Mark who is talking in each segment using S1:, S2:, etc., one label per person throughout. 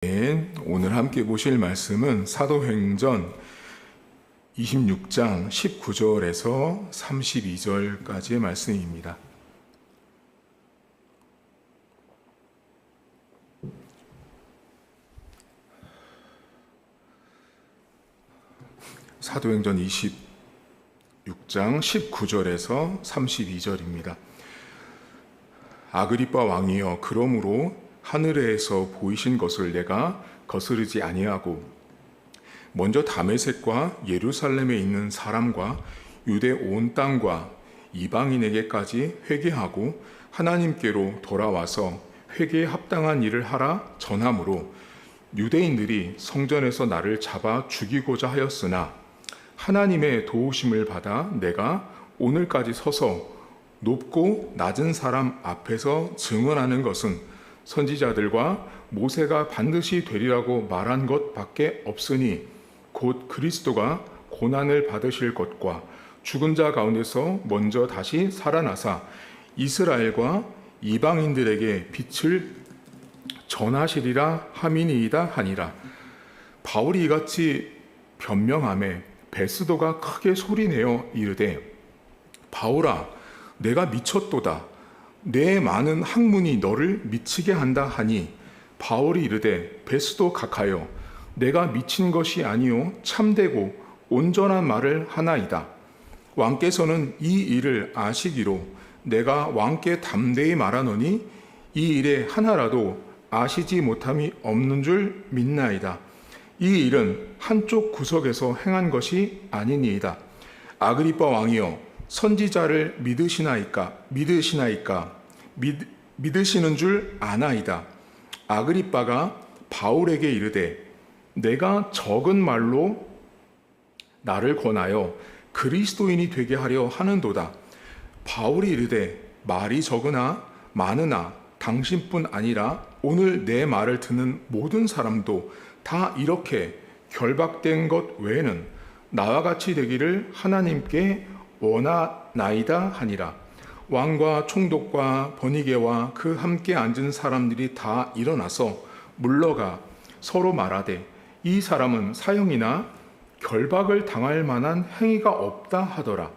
S1: 오늘 함께 보실 말씀은 사도행전 26장 19절에서 32절까지의 말씀입니다. 사도행전 26장 19절에서 32절입니다. 아그리빠 왕이여, 그러므로 하늘에서 보이신 것을 내가 거스르지 아니하고 먼저 다메섹과 예루살렘에 있는 사람과 유대 온 땅과 이방인에게까지 회개하고 하나님께로 돌아와서 회개에 합당한 일을 하라 전함으로 유대인들이 성전에서 나를 잡아 죽이고자 하였으나 하나님의 도우심을 받아 내가 오늘까지 서서 높고 낮은 사람 앞에서 증언하는 것은 선지자들과 모세가 반드시 되리라고 말한 것밖에 없으니 곧 그리스도가 고난을 받으실 것과 죽은 자 가운데서 먼저 다시 살아나사 이스라엘과 이방인들에게 빛을 전하시리라 함이니이다 하니라. 바울이 이같이 변명하매 베스도가 크게 소리내어 이르되, 바울아, 내가 미쳤도다. 내 많은 학문이 너를 미치게 한다 하니, 바울이 이르되, 베스도 각하여, 내가 미친 것이 아니요 참되고 온전한 말을 하나이다. 왕께서는 이 일을 아시기로 내가 왕께 담대히 말하노니 이 일에 하나라도 아시지 못함이 없는 줄 믿나이다. 이 일은 한쪽 구석에서 행한 것이 아니니이다. 아그리빠 왕이여, 선지자를 믿으시는 줄 아나이다. 아그리빠가 바울에게 이르되, 내가 적은 말로 나를 권하여 그리스도인이 되게 하려 하는도다. 바울이 이르되, 말이 적으나 많으나 당신뿐 아니라 오늘 내 말을 듣는 모든 사람도 다 이렇게 결박된 것 외에는 나와 같이 되기를 하나님께 원하나이다 하니라. 왕과 총독과 버니게와 그 함께 앉은 사람들이 다 일어나서 물러가 서로 말하되, 이 사람은 사형이나 결박을 당할 만한 행위가 없다 하더라.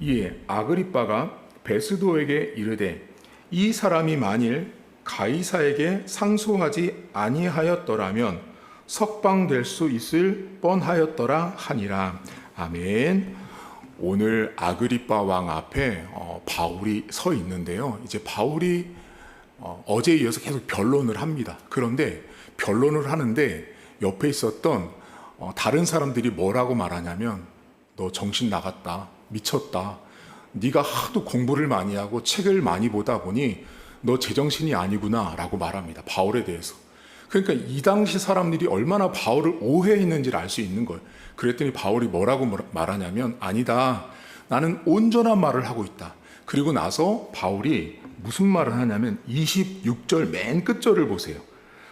S1: 이에 아그리빠가 베스도에게 이르되, 이 사람이 만일 가이사에게 상소하지 아니하였더라면 석방될 수 있을 뻔하였더라 하니라. 아멘. 오늘 아그리빠 왕 앞에 바울이 서 있는데요. 이제 바울이 어제에 이어서 계속 변론을 합니다. 그런데 변론을 하는데 옆에 있었던 다른 사람들이 뭐라고 말하냐면, 너 정신 나갔다, 미쳤다, 네가 하도 공부를 많이 하고 책을 많이 보다 보니 너 제정신이 아니구나 라고 말합니다. 바울에 대해서. 그러니까 이 당시 사람들이 얼마나 바울을 오해했는지를 알 수 있는 거예요. 그랬더니 바울이 뭐라고 말하냐면, 아니다, 나는 온전한 말을 하고 있다. 그리고 나서 바울이 무슨 말을 하냐면 26절 맨 끝절을 보세요.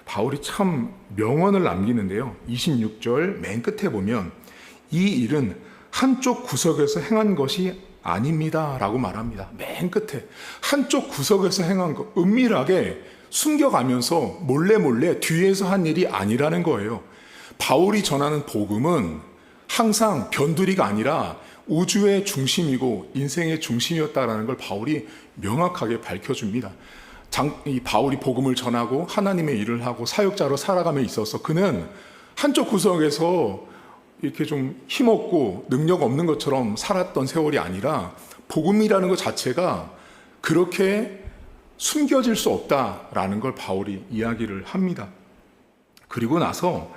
S1: 바울이 참 명언을 남기는데요. 26절 맨 끝에 보면, 이 일은 한쪽 구석에서 행한 것이 아닙니다 라고 말합니다. 맨 끝에 한쪽 구석에서 행한 것, 은밀하게 숨겨가면서 몰래 뒤에서 한 일이 아니라는 거예요. 바울이 전하는 복음은 항상 변두리가 아니라 우주의 중심이고 인생의 중심이었다라는 걸 바울이 명확하게 밝혀줍니다. 이 바울이 복음을 전하고 하나님의 일을 하고 사역자로 살아감에 있어서 그는 한쪽 구석에서 이렇게 좀 힘없고 능력 없는 것처럼 살았던 세월이 아니라, 복음이라는 것 자체가 그렇게 숨겨질 수 없다라는 걸 바울이 이야기를 합니다. 그리고 나서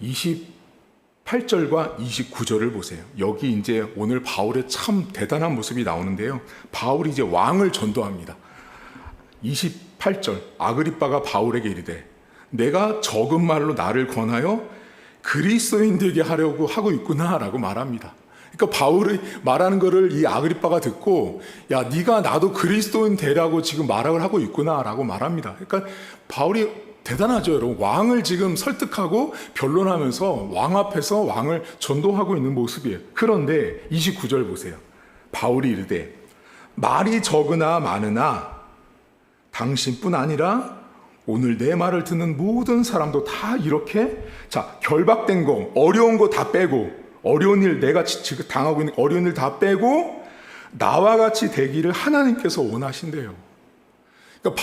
S1: 28절과 29절을 보세요. 여기 이제 오늘 바울의 참 대단한 모습이 나오는데요. 바울이 이제 왕을 전도합니다. 28절, 아그리빠가 바울에게 이르되, 내가 적은 말로 나를 권하여 그리스도인 되게 하려고 하고 있구나 라고 말합니다. 그러니까 바울이 말하는 거를 이 아그리빠가 듣고, 야, 네가 나도 그리스도인 되라고 지금 말을 하고 있구나 라고 말합니다. 그러니까 바울이 대단하죠, 여러분. 왕을 지금 설득하고 변론하면서 왕 앞에서 왕을 전도하고 있는 모습이에요. 그런데 29절 보세요. 바울이 이르되, 말이 적으나 많으나 당신뿐 아니라 오늘 내 말을 듣는 모든 사람도 다 이렇게 결박된 거, 어려운 거 다 빼고, 어려운 일, 내가 지금 당하고 있는 어려운 일 다 빼고 나와 같이 되기를 하나님께서 원하신대요. 그러니까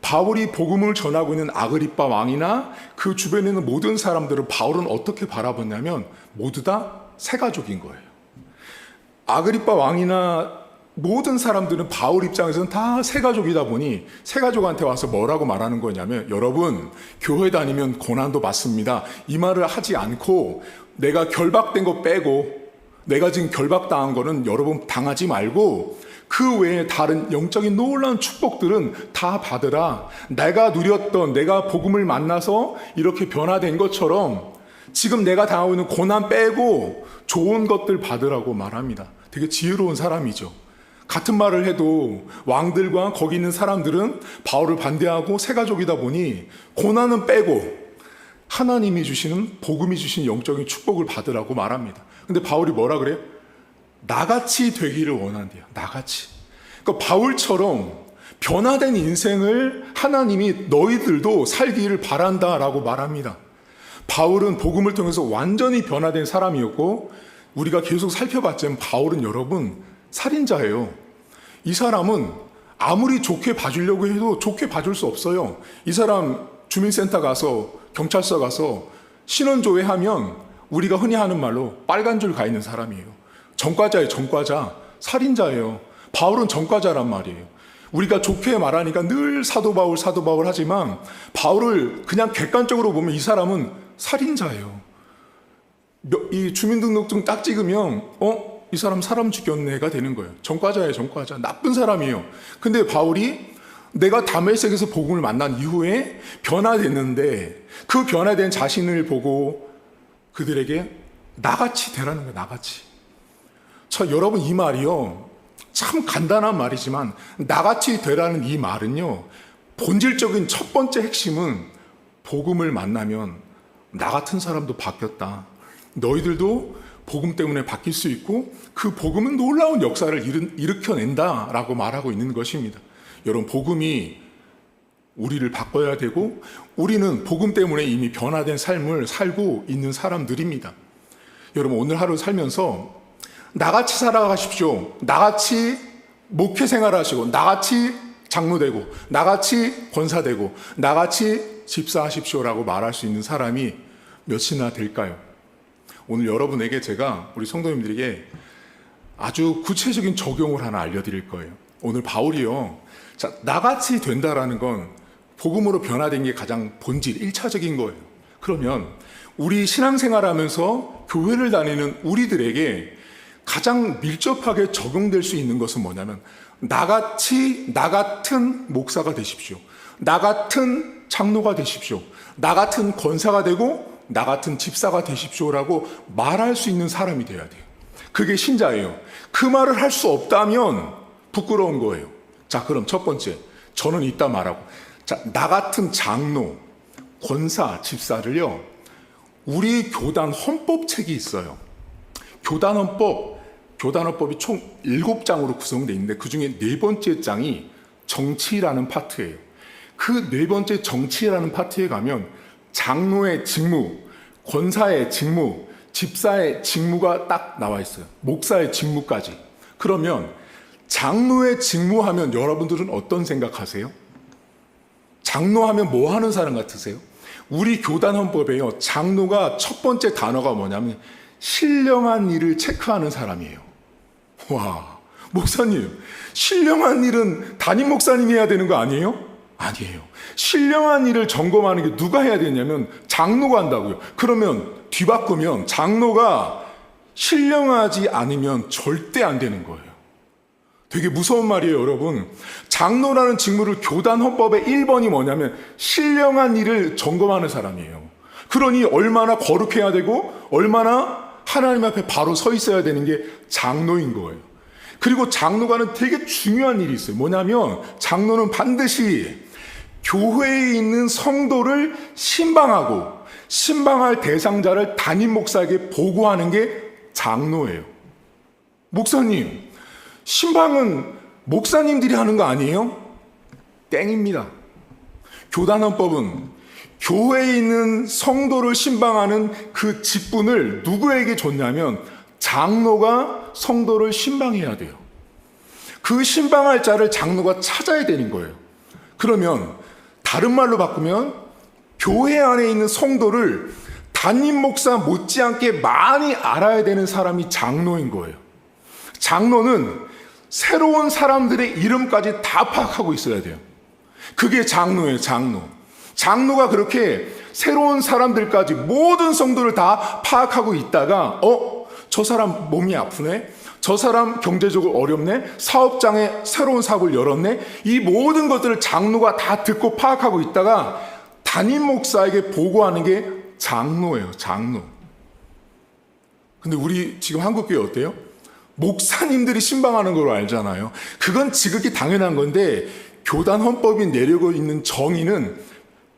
S1: 바울이 복음을 전하고 있는 아그리빠 왕이나 그 주변에 있는 모든 사람들을 바울은 어떻게 바라봤냐면 모두 다 새 가족인 거예요. 아그리빠 왕이나 모든 사람들은 바울 입장에서는 다 새 가족이다 보니 새 가족한테 와서 뭐라고 말하는 거냐면, 여러분 교회 다니면 고난도 받습니다, 이 말을 하지 않고 내가 결박된 거 빼고, 내가 지금 결박당한 거는 여러분 당하지 말고 그 외에 다른 영적인 놀라운 축복들은 다 받으라. 내가 누렸던, 내가 복음을 만나서 이렇게 변화된 것처럼 지금 내가 당하고 있는 고난 빼고 좋은 것들 받으라고 말합니다. 되게 지혜로운 사람이죠. 같은 말을 해도 왕들과 거기 있는 사람들은 바울을 반대하고 새 가족이다 보니 고난은 빼고 하나님이 주시는, 복음이 주신 영적인 축복을 받으라고 말합니다. 근데 바울이 뭐라 그래요? 나같이 되기를 원한대요. 나같이. 그러니까 바울처럼 변화된 인생을 하나님이 너희들도 살기를 바란다라고 말합니다. 바울은 복음을 통해서 완전히 변화된 사람이었고, 우리가 계속 살펴봤지만 바울은 여러분 살인자예요. 이 사람은 아무리 좋게 봐주려고 해도 좋게 봐줄 수 없어요. 이 사람 주민센터 가서, 경찰서 가서 신원조회하면 우리가 흔히 하는 말로 빨간 줄 가 있는 사람이에요. 전과자예요. 전과자. 살인자예요. 바울은 전과자란 말이에요. 우리가 좋게 말하니까 늘 사도 바울 하지만 바울을 그냥 객관적으로 보면 이 사람은 살인자예요. 이 주민등록증 딱 찍으면 이 사람 죽였네가 되는 거예요. 전과자예요. 전과자. 나쁜 사람이에요. 근데 바울이 내가 다메섹에서 복음을 만난 이후에 변화됐는데, 그 변화된 자신을 보고 그들에게 나같이 되라는 거예요. 나같이. 여러분, 이 말이요, 참 간단한 말이지만 나같이 되라는 이 말은요, 본질적인 첫 번째 핵심은 복음을 만나면 나 같은 사람도 바뀌었다, 너희들도 복음 때문에 바뀔 수 있고 그 복음은 놀라운 역사를 일으켜낸다라고 말하고 있는 것입니다. 여러분, 복음이 우리를 바꿔야 되고 우리는 복음 때문에 이미 변화된 삶을 살고 있는 사람들입니다. 여러분, 오늘 하루 살면서 나같이 살아가십시오, 나같이 목회 생활하시고, 나같이 장로되고, 나같이 권사되고, 나같이 집사하십시오라고 말할 수 있는 사람이 몇이나 될까요? 오늘 여러분에게 제가, 우리 성도님들에게 아주 구체적인 적용을 하나 알려드릴 거예요. 오늘 바울이요, 나같이 된다라는 건 복음으로 변화된 게 가장 본질, 1차적인 거예요. 그러면 우리 신앙생활 하면서 교회를 다니는 우리들에게 가장 밀접하게 적용될 수 있는 것은 뭐냐면, 나 같은 목사가 되십시오, 나 같은 장로가 되십시오, 나 같은 권사가 되고 나 같은 집사가 되십시오라고 말할 수 있는 사람이 돼야 돼요. 그게 신자예요. 그 말을 할 수 없다면 부끄러운 거예요. 그럼 첫 번째, 저는 이따 말하고, 나 같은 장로, 권사, 집사를요, 우리 교단 헌법책이 있어요. 교단헌법이 총 7장으로 구성되어 있는데 그 중에 4번째 장이 정치라는 파트예요. 그 4번째 정치라는 파트에 가면 장로의 직무, 권사의 직무, 집사의 직무가 딱 나와 있어요. 목사의 직무까지. 그러면 장로의 직무하면 여러분들은 어떤 생각하세요? 장로하면 뭐 하는 사람 같으세요? 우리 교단 헌법에요, 장로가 첫 번째 단어가 뭐냐면 신령한 일을 체크하는 사람이에요. 와, 목사님, 신령한 일은 담임 목사님이 해야 되는 거 아니에요? 아니에요. 신령한 일을 점검하는 게 누가 해야 되냐면 장로가 한다고요. 그러면 뒤바꾸면 장로가 신령하지 않으면 절대 안 되는 거예요. 되게 무서운 말이에요, 여러분. 장로라는 직무를 교단 헌법의 1번이 뭐냐면 신령한 일을 점검하는 사람이에요. 그러니 얼마나 거룩해야 되고 얼마나 하나님 앞에 바로 서 있어야 되는 게 장로인 거예요. 그리고 장로가는 되게 중요한 일이 있어요. 뭐냐면 장로는 반드시 교회에 있는 성도를 신방하고 신방할 대상자를 담임 목사에게 보고하는 게 장로예요. 목사님, 신방은 목사님들이 하는 거 아니에요? 땡입니다. 교단헌법은 교회에 있는 성도를 신방하는 그 직분을 누구에게 줬냐면 장로가 성도를 신방해야 돼요. 그 신방할 자를 장로가 찾아야 되는 거예요. 그러면 다른 말로 바꾸면 교회 안에 있는 성도를 담임 목사 못지않게 많이 알아야 되는 사람이 장로인 거예요. 장로는 새로운 사람들의 이름까지 다 파악하고 있어야 돼요. 그게 장로예요, 장로. 장로가 그렇게 새로운 사람들까지 모든 성도를 다 파악하고 있다가 저 사람 몸이 아프네? 저 사람 경제적으로 어렵네? 사업장에 새로운 사업을 열었네? 이 모든 것들을 장로가 다 듣고 파악하고 있다가 담임 목사에게 보고하는 게 장로예요, 장로. 근데 우리 지금 한국교회 어때요? 목사님들이 신방하는 걸로 알잖아요. 그건 지극히 당연한 건데 교단 헌법이 내리고 있는 정의는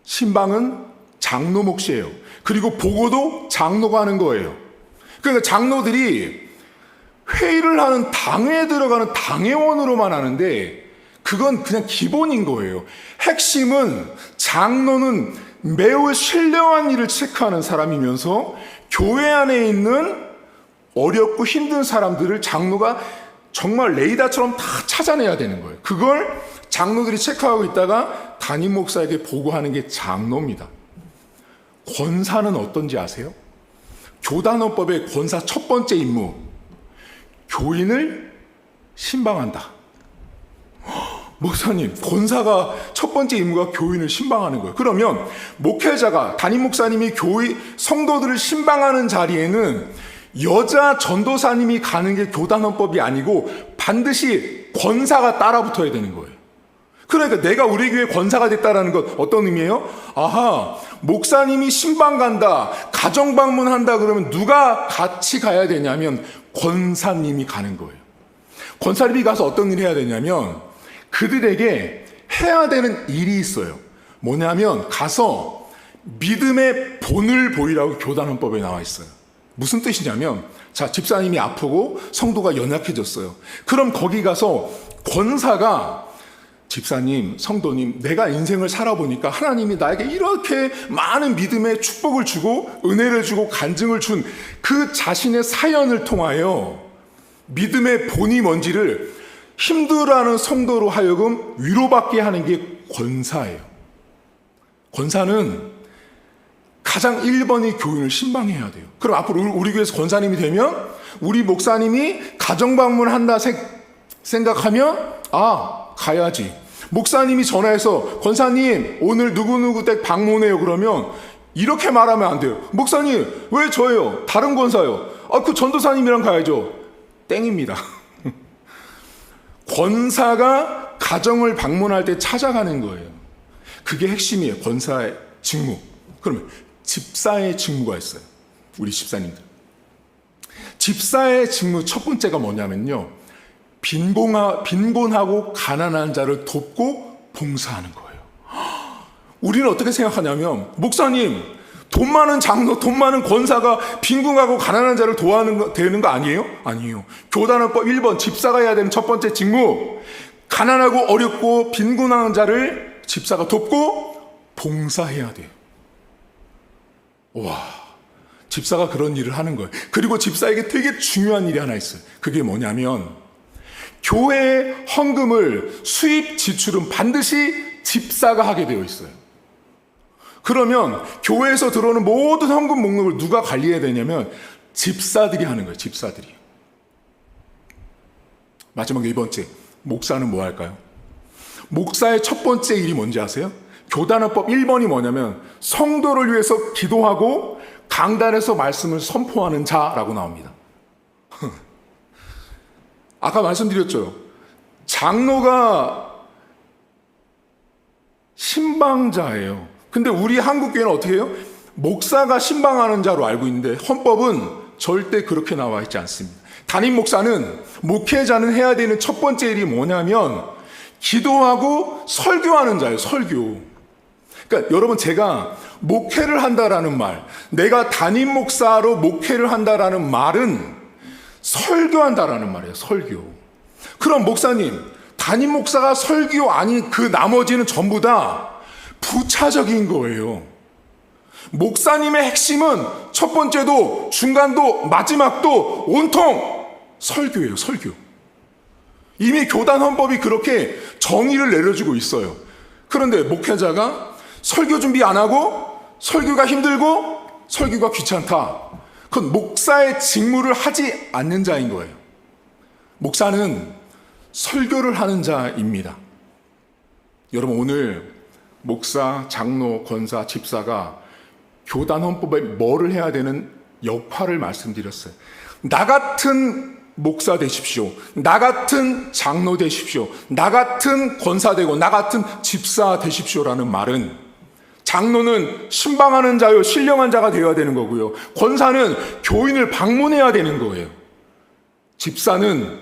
S1: 신방은 장로 몫이에요. 그리고 보고도 장로가 하는 거예요. 그러니까 장로들이 회의를 하는 당회에 들어가는 당회원으로만 하는데 그건 그냥 기본인 거예요. 핵심은 장로는 매우 신령한 일을 체크하는 사람이면서 교회 안에 있는 어렵고 힘든 사람들을 장로가 정말 레이더처럼 다 찾아내야 되는 거예요. 그걸 장로들이 체크하고 있다가 담임 목사에게 보고하는 게 장로입니다. 권사는 어떤지 아세요? 교단헌법의 권사 첫 번째 임무, 교인을 신방한다. 목사님, 권사가 첫 번째 임무가 교인을 신방하는 거예요. 그러면 목회자가, 담임 목사님이 성도들을 신방하는 자리에는 여자 전도사님이 가는 게 교단헌법이 아니고 반드시 권사가 따라붙어야 되는 거예요. 그러니까 내가 우리 교회 권사가 됐다라는 건 어떤 의미예요? 아하, 목사님이 신방 간다, 가정 방문한다 그러면 누가 같이 가야 되냐면 권사님이 가는 거예요. 권사님이 가서 어떤 일을 해야 되냐면 그들에게 해야 되는 일이 있어요. 뭐냐면 가서 믿음의 본을 보이라고 교단헌법에 나와 있어요. 무슨 뜻이냐면, 자, 집사님이 아프고 성도가 연약해졌어요. 그럼 거기 가서 권사가 집사님, 성도님, 내가 인생을 살아보니까 하나님이 나에게 이렇게 많은 믿음의 축복을 주고 은혜를 주고 간증을 준 그 자신의 사연을 통하여 믿음의 본이 뭔지를 힘들어하는 성도로 하여금 위로받게 하는 게 권사예요. 권사는 가장 1번이 교인을 신방해야 돼요. 그럼 앞으로 우리 교회에서 권사님이 되면 우리 목사님이 가정방문한다 생각하면 가야지. 목사님이 전화해서 권사님 오늘 누구누구 댁 방문해요 그러면 이렇게 말하면 안 돼요. 목사님 왜 저예요? 다른 권사요. 그 전도사님이랑 가야죠. 땡입니다. 권사가 가정을 방문할 때 찾아가는 거예요. 그게 핵심이에요. 권사의 직무. 그러면 집사의 직무가 있어요. 우리 집사님들. 집사의 직무 첫 번째가 뭐냐면요. 빈곤하고 가난한 자를 돕고 봉사하는 거예요. 우리는 어떻게 생각하냐면 목사님, 돈 많은 장로, 돈 많은 권사가 빈곤하고 가난한 자를 도와야 되는 거 아니에요? 아니에요. 교단헌법 1번 집사가 해야 되는 첫 번째 직무, 가난하고 어렵고 빈곤한 자를 집사가 돕고 봉사해야 돼요. 와, 집사가 그런 일을 하는 거예요. 그리고 집사에게 되게 중요한 일이 하나 있어요. 그게 뭐냐면 교회의 헌금을 수입 지출은 반드시 집사가 하게 되어 있어요. 그러면 교회에서 들어오는 모든 헌금 목록을 누가 관리해야 되냐면 집사들이 하는 거예요. 집사들이. 마지막 2번째, 목사는 뭐 할까요? 목사의 첫 번째 일이 뭔지 아세요? 교단헌법 1번이 뭐냐면 성도를 위해서 기도하고 강단에서 말씀을 선포하는 자라고 나옵니다. 아까 말씀드렸죠. 장로가 신방자예요. 근데 우리 한국교회는 어떻게 해요? 목사가 신방하는 자로 알고 있는데 헌법은 절대 그렇게 나와 있지 않습니다. 담임 목사는, 목회자는 해야 되는 첫 번째 일이 뭐냐면 기도하고 설교하는 자예요. 설교. 그러니까 여러분, 제가 목회를 한다라는 말, 내가 담임 목사로 목회를 한다라는 말은 설교한다라는 말이에요. 설교. 그럼 목사님, 담임 목사가 설교 아닌 그 나머지는 전부 다 부차적인 거예요. 목사님의 핵심은 첫 번째도 중간도 마지막도 온통 설교예요. 설교. 이미 교단 헌법이 그렇게 정의를 내려주고 있어요. 그런데 목회자가 설교 준비 안 하고 설교가 힘들고 설교가 귀찮다. 그건 목사의 직무를 하지 않는 자인 거예요. 목사는 설교를 하는 자입니다. 여러분, 오늘 목사, 장로, 권사, 집사가 교단 헌법에 뭐를 해야 되는 역할을 말씀드렸어요. 나 같은 목사 되십시오. 나 같은 장로 되십시오. 나 같은 권사 되고 나 같은 집사 되십시오라는 말은 장로는 신방하는 자요 신령한 자가 되어야 되는 거고요. 권사는 교인을 방문해야 되는 거예요. 집사는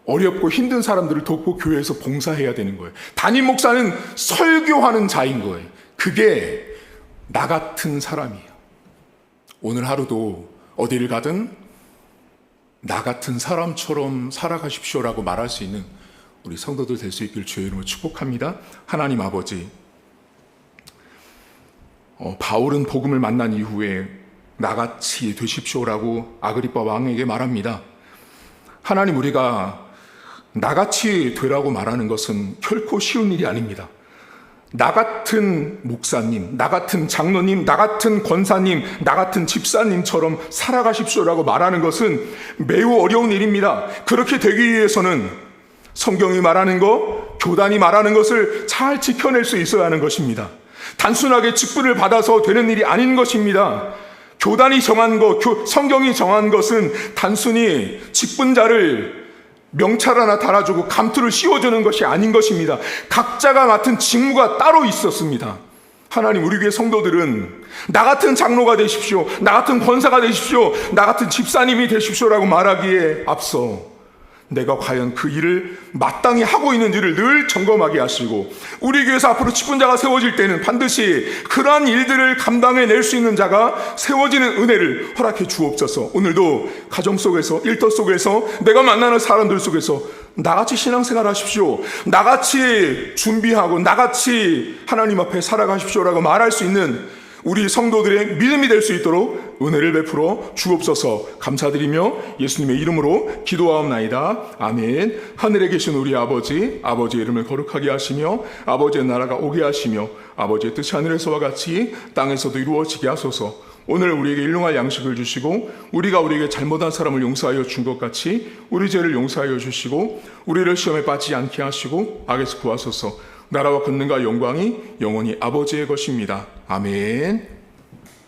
S1: 어렵고 힘든 사람들을 돕고 교회에서 봉사해야 되는 거예요. 담임 목사는 설교하는 자인 거예요. 그게 나 같은 사람이에요. 오늘 하루도 어디를 가든 나 같은 사람처럼 살아가십시오라고 말할 수 있는 우리 성도들 될 수 있기를 주의 이름으로 축복합니다. 하나님 아버지, 바울은 복음을 만난 이후에 나같이 되십시오라고 아그리빠 왕에게 말합니다. 하나님, 우리가 나같이 되라고 말하는 것은 결코 쉬운 일이 아닙니다. 나 같은 목사님, 나 같은 장로님, 나 같은 권사님, 나 같은 집사님처럼 살아가십시오라고 말하는 것은 매우 어려운 일입니다. 그렇게 되기 위해서는 성경이 말하는 것, 교단이 말하는 것을 잘 지켜낼 수 있어야 하는 것입니다. 단순하게 직분을 받아서 되는 일이 아닌 것입니다. 교단이 정한 것, 성경이 정한 것은 단순히 직분자를 명찰 하나 달아주고 감투를 씌워주는 것이 아닌 것입니다. 각자가 맡은 직무가 따로 있었습니다. 하나님, 우리 교회 성도들은 나 같은 장로가 되십시오, 나 같은 권사가 되십시오, 나 같은 집사님이 되십시오라고 말하기에 앞서 내가 과연 그 일을 마땅히 하고 있는지를 늘 점검하게 하시고, 우리 교회에서 앞으로 직분자가 세워질 때는 반드시 그러한 일들을 감당해낼 수 있는 자가 세워지는 은혜를 허락해 주옵소서. 오늘도 가정 속에서, 일터 속에서, 내가 만나는 사람들 속에서 나같이 신앙생활 하십시오, 나같이 준비하고 나같이 하나님 앞에 살아가십시오라고 말할 수 있는 우리 성도들의 믿음이 될 수 있도록 은혜를 베풀어 주옵소서. 감사드리며 예수님의 이름으로 기도하옵나이다. 아멘. 하늘에 계신 우리 아버지, 아버지의 이름을 거룩하게 하시며 아버지의 나라가 오게 하시며 아버지의 뜻이 하늘에서와 같이 땅에서도 이루어지게 하소서. 오늘 우리에게 일용할 양식을 주시고 우리가 우리에게 잘못한 사람을 용서하여 준 것 같이 우리 죄를 용서하여 주시고 우리를 시험에 빠지지 않게 하시고 악에서 구하소서. 나라와 권능과 영광이 영원히 아버지의 것입니다. 아멘.